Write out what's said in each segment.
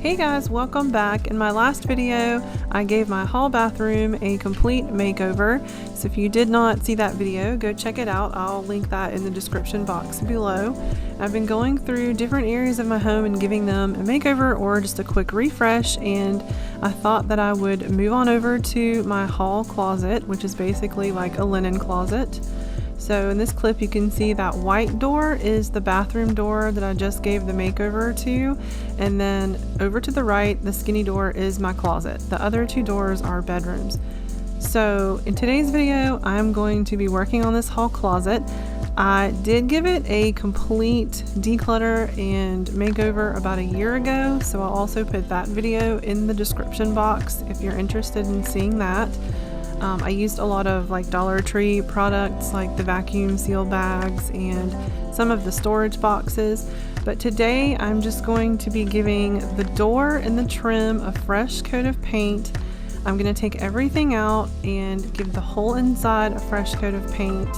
Hey guys, welcome back. In my last video, I gave my hall bathroom a complete makeover. So if you did not see that video, go check it out. I'll link that in the description box below. I've been going through different areas of my home and giving them a makeover or just a quick refresh, and I thought that I would move on over to my hall closet, which is basically like a linen closet. So in this clip you can see that white door is the bathroom door that I just gave the makeover to, and then over to the right the skinny door is my closet. The other two doors are bedrooms. So in today's video I'm going to be working on this hall closet. I did give it a complete declutter and makeover about a year ago, so I'll also put that video in the description box if you're interested in seeing that. I used a lot of like Dollar Tree products like the vacuum seal bags and some of the storage boxes, but today I'm just going to be giving the door and the trim a fresh coat of paint. I'm going to take everything out and give the whole inside a fresh coat of paint,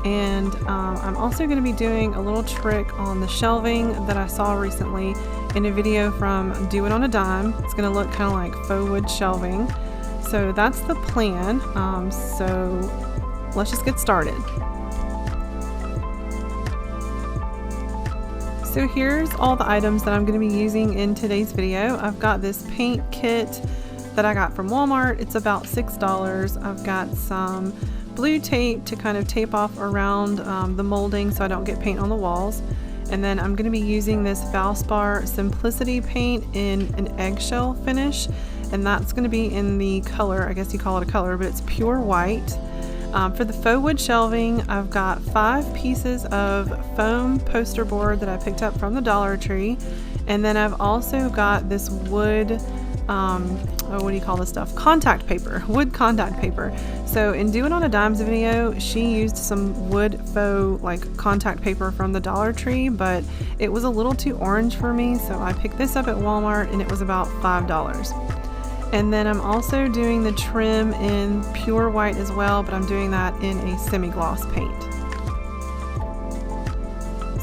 and I'm also going to be doing a little trick on the shelving that I saw recently in a video from Do It on a Dime. It's going to look kind of like faux wood shelving. So that's the plan. So let's just get started. So here's all the items that I'm going to be using in today's video. I've got this paint kit that I got from Walmart. It's about $6. I've got some blue tape to kind of tape off around the molding so I don't get paint on the walls. And then I'm going to be using this Valspar Simplicity paint in an eggshell finish, and that's going to be in the color, I guess you call it a color, but it's pure white. For the faux wood shelving, I've got 5 pieces of foam poster board that I picked up from the Dollar Tree, and then I've also got this wood, what do you call this stuff? Contact paper, wood contact paper. So in Do It on a Dime's video, she used some wood faux like contact paper from the Dollar Tree, but it was a little too orange for me, so I picked this up at Walmart and it was about $5. And then I'm also doing the trim in pure white as well, but I'm doing that in a semi-gloss paint.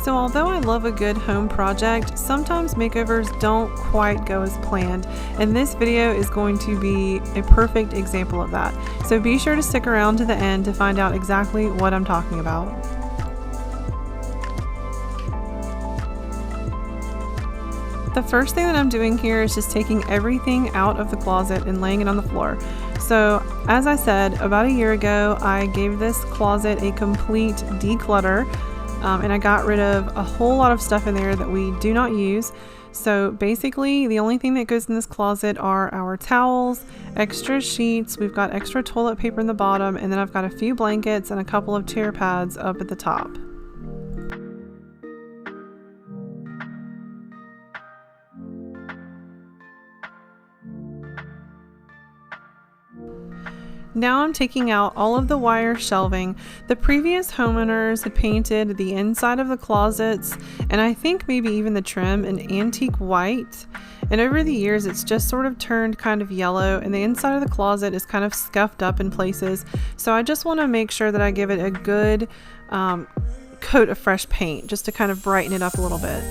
So although I love a good home project, sometimes makeovers don't quite go as planned, and this video is going to be a perfect example of that. So be sure to stick around to the end to find out exactly what I'm talking about. The first thing that I'm doing here is just taking everything out of the closet and laying it on the floor. So as I said, about a year ago I gave this closet a complete declutter, and I got rid of a whole lot of stuff in there that we do not use. So basically the only thing that goes in this closet are our towels, extra sheets, we've got extra toilet paper in the bottom, and then I've got a few blankets and a couple of chair pads up at the top. Now I'm taking out all of the wire shelving. The previous homeowners had painted the inside of the closets, and I think maybe even the trim, an antique white. And over the years it's just sort of turned kind of yellow, and the inside of the closet is kind of scuffed up in places. So I just want to make sure that I give it a good coat of fresh paint just to kind of brighten it up a little bit.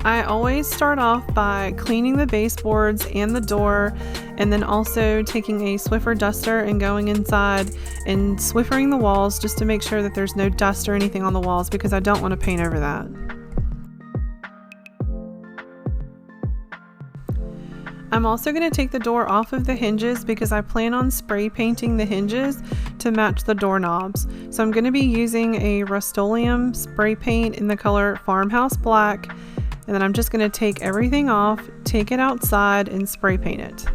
I always start off by cleaning the baseboards and the door, and then also taking a Swiffer duster and going inside and Swiffering the walls just to make sure that there's no dust or anything on the walls, because I don't want to paint over that. I'm also going to take the door off of the hinges because I plan on spray painting the hinges to match the doorknobs. So I'm going to be using a Rust-Oleum spray paint in the color Farmhouse Black. And then I'm just going to take everything off, take it outside, and spray paint it.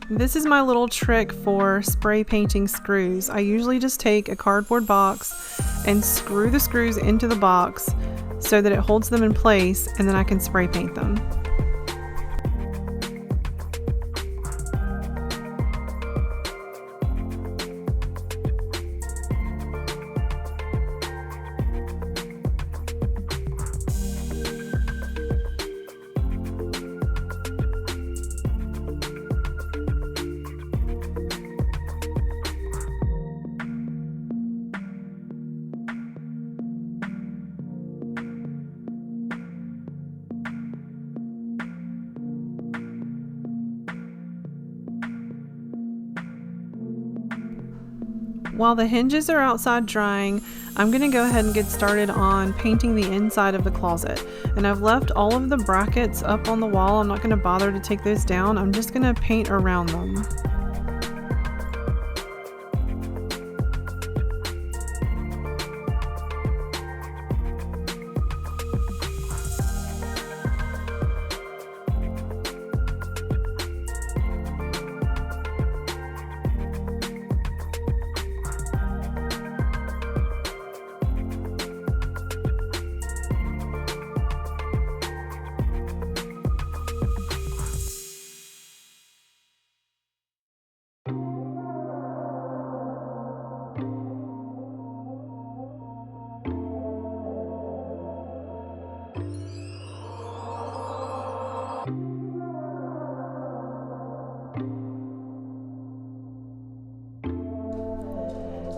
This is my little trick for spray painting screws. I usually just take a cardboard box and screw the screws into the box so that it holds them in place, and then I can spray paint them. While the hinges are outside drying, I'm going to go ahead and get started on painting the inside of the closet. And I've left all of the brackets up on the wall. I'm not going to bother to take those down. I'm just going to paint around them.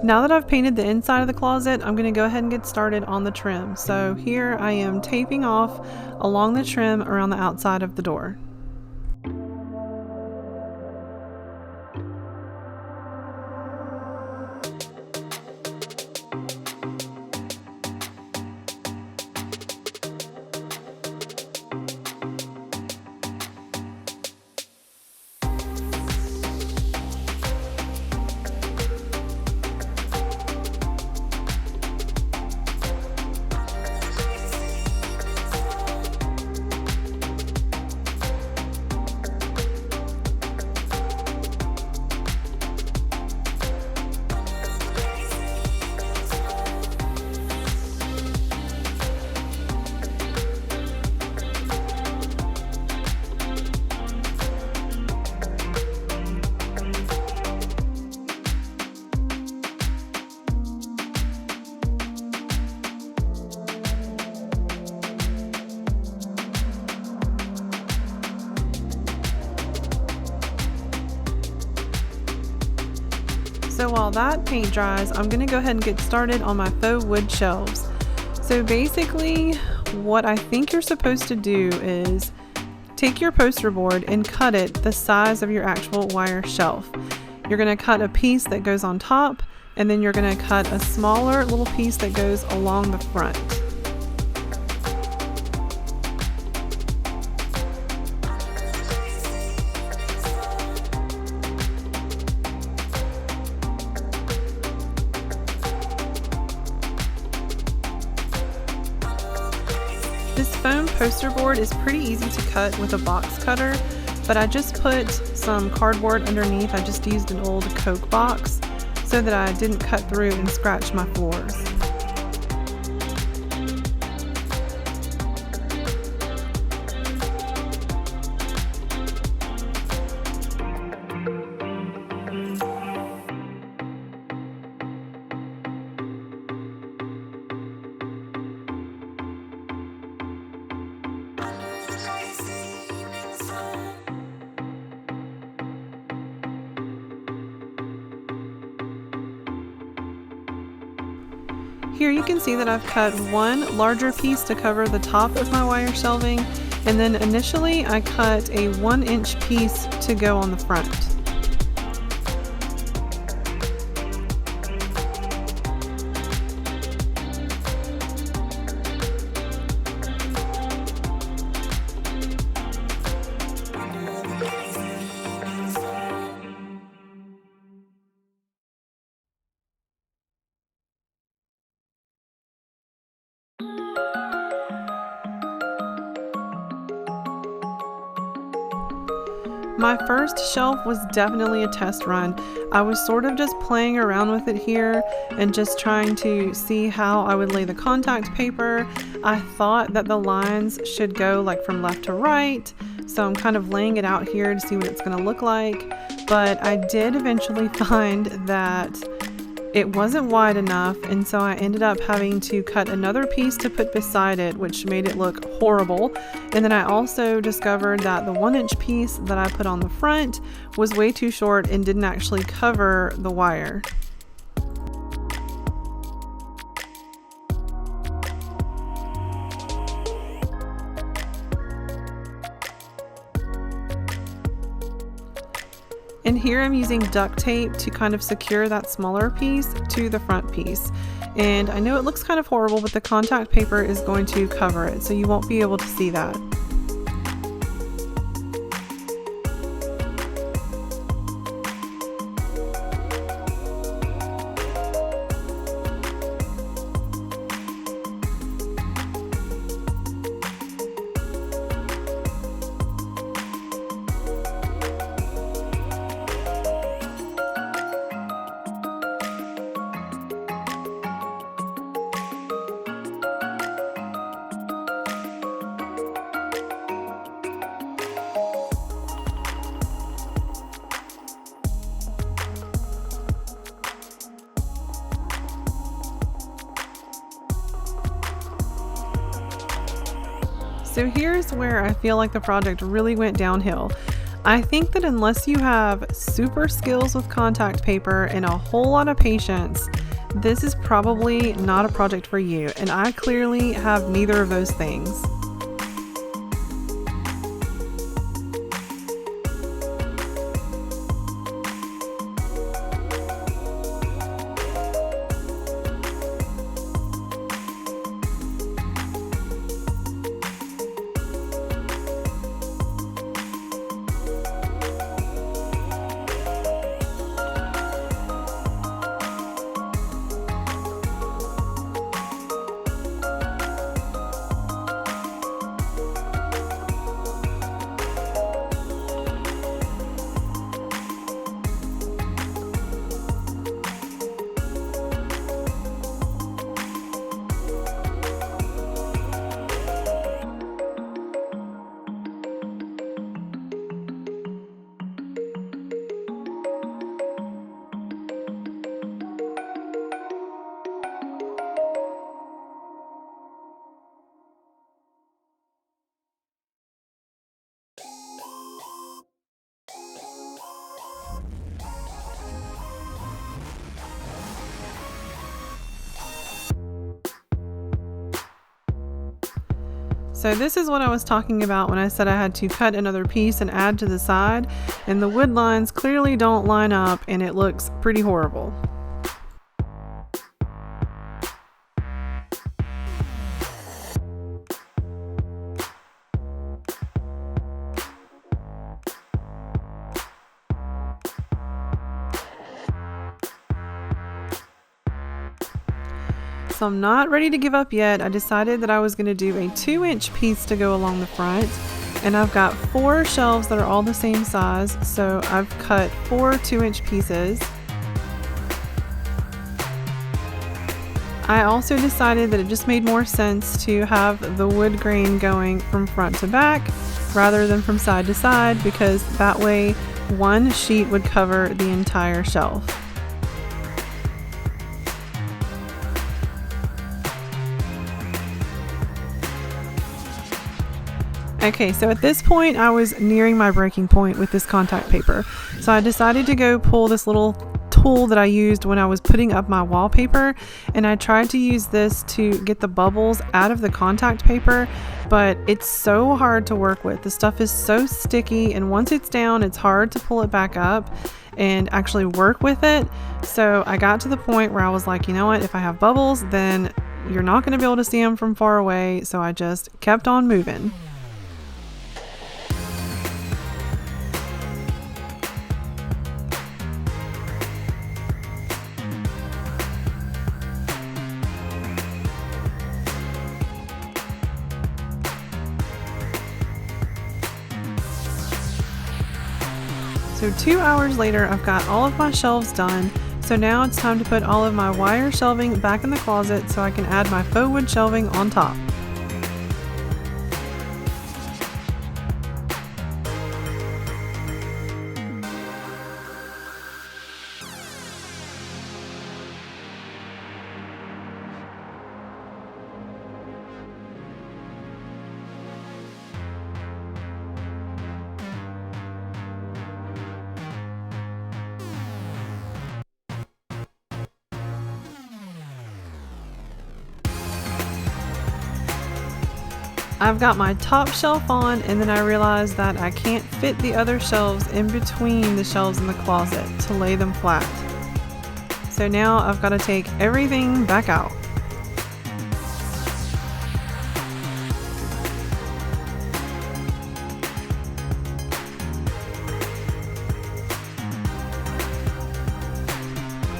Now that I've painted the inside of the closet, I'm going to go ahead and get started on the trim. So here I am taping off along the trim around the outside of the door. So while that paint dries, I'm going to go ahead and get started on my faux wood shelves. So basically, what I think you're supposed to do is take your poster board and cut it the size of your actual wire shelf. You're going to cut a piece that goes on top, and then you're going to cut a smaller little piece that goes along the front. This foam poster board is pretty easy to cut with a box cutter, but I just put some cardboard underneath. I just used an old Coke box so that I didn't cut through and scratch my floors. Here you can see that I've cut one larger piece to cover the top of my wire shelving, and then initially I cut a 1-inch piece to go on the front. My first shelf was definitely a test run. I was sort of just playing around with it here and just trying to see how I would lay the contact paper. I thought that the lines should go like from left to right, so I'm kind of laying it out here to see what it's going to look like. But I did eventually find that it wasn't wide enough, and so I ended up having to cut another piece to put beside it, which made it look horrible. And then I also discovered that the 1-inch piece that I put on the front was way too short and didn't actually cover the wire. And here I'm using duct tape to kind of secure that smaller piece to the front piece. And I know it looks kind of horrible, but the contact paper is going to cover it, so you won't be able to see that. So here's where I feel like the project really went downhill. I think that unless you have super skills with contact paper and a whole lot of patience, this is probably not a project for you, and I clearly have neither of those things. So this is what I was talking about when I said I had to cut another piece and add to the side, and the wood lines clearly don't line up and it looks pretty horrible. So I'm not ready to give up yet. I decided that I was going to do a 2-inch piece to go along the front, and I've got 4 shelves that are all the same size, so I've cut 4 2-inch pieces. I also decided that it just made more sense to have the wood grain going from front to back rather than from side to side, because that way one sheet would cover the entire shelf. Okay, so at this point I was nearing my breaking point with this contact paper. So I decided to go pull this little tool that I used when I was putting up my wallpaper, and I tried to use this to get the bubbles out of the contact paper, but it's so hard to work with. The stuff is so sticky, and once it's down, it's hard to pull it back up and actually work with it. So I got to the point where I was like, you know what, if I have bubbles, then you're not going to be able to see them from far away. So I just kept on moving. So 2 hours later, I've got all of my shelves done. So now it's time to put all of my wire shelving back in the closet so I can add my faux wood shelving on top. I've got my top shelf on, and then I realized that I can't fit the other shelves in between the shelves in the closet to lay them flat. So now I've got to take everything back out.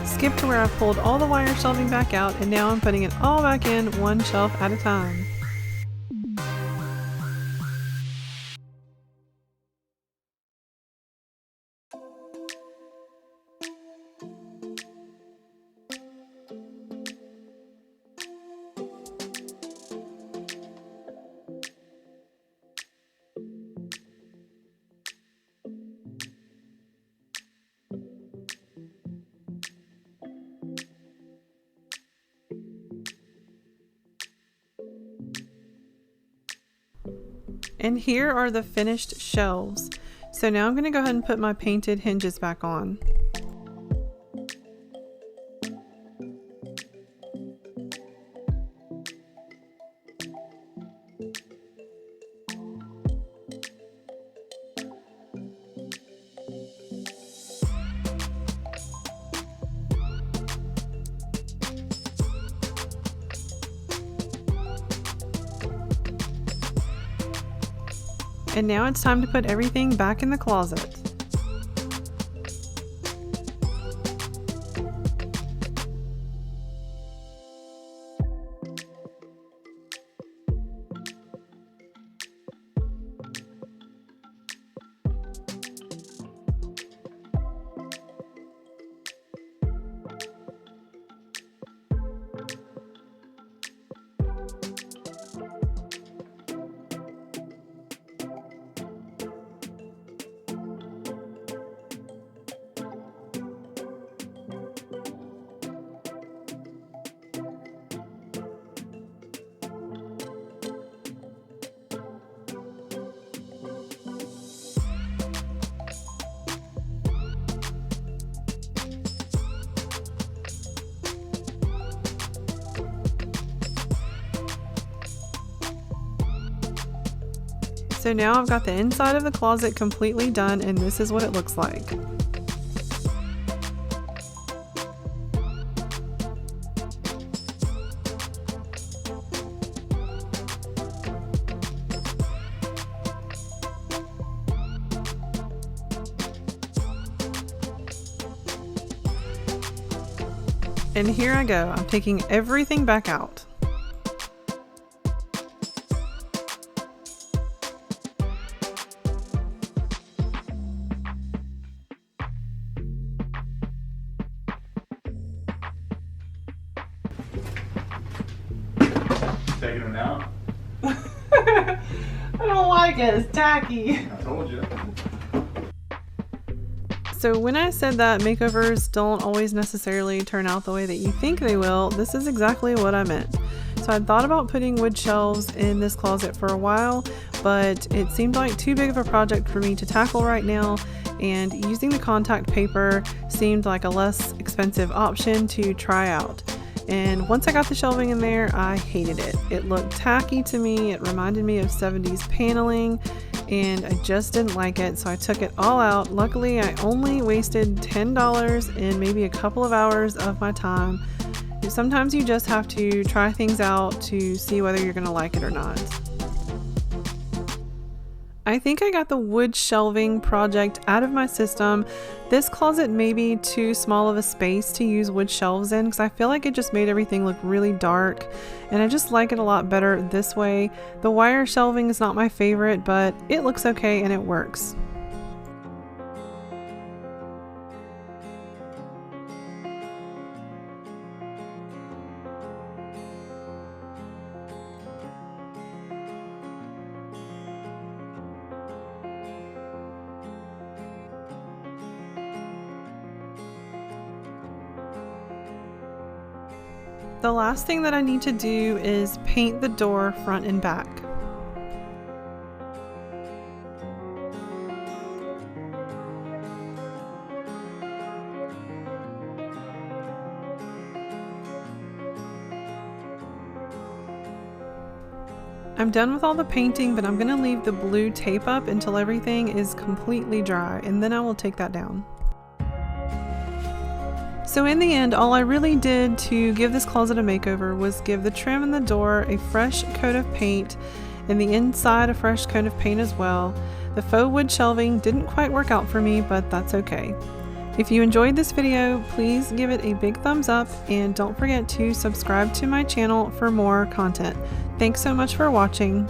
Skip to where I pulled all the wire shelving back out, and now I'm putting it all back in one shelf at a time. And here are the finished shelves. So now I'm going to go ahead and put my painted hinges back on. And now it's time to put everything back in the closet. So now I've got the inside of the closet completely done, and this is what it looks like. And here I go, I'm taking everything back out. Taking them out? I don't like it, it's tacky. I told you. So when I said that makeovers don't always necessarily turn out the way that you think they will, this is exactly what I meant. So I thought about putting wood shelves in this closet for a while, but it seemed like too big of a project for me to tackle right now, and using the contact paper seemed like a less expensive option to try out. And once I got the shelving in there, I hated it. It looked tacky to me, it reminded me of 70s paneling, and I just didn't like it, so I took it all out. Luckily, I only wasted $10 and maybe a couple of hours of my time. Sometimes you just have to try things out to see whether you're going to like it or not. I think I got the wood shelving project out of my system. This closet may be too small of a space to use wood shelves in because I feel like it just made everything look really dark, and I just like it a lot better this way. The wire shelving is not my favorite, but it looks okay and it works. The last thing that I need to do is paint the door front and back. I'm done with all the painting, but I'm going to leave the blue tape up until everything is completely dry, and then I will take that down. So in the end, all I really did to give this closet a makeover was give the trim and the door a fresh coat of paint, and the inside a fresh coat of paint as well. The faux wood shelving didn't quite work out for me, but that's okay. If you enjoyed this video, please give it a big thumbs up, and don't forget to subscribe to my channel for more content. Thanks so much for watching.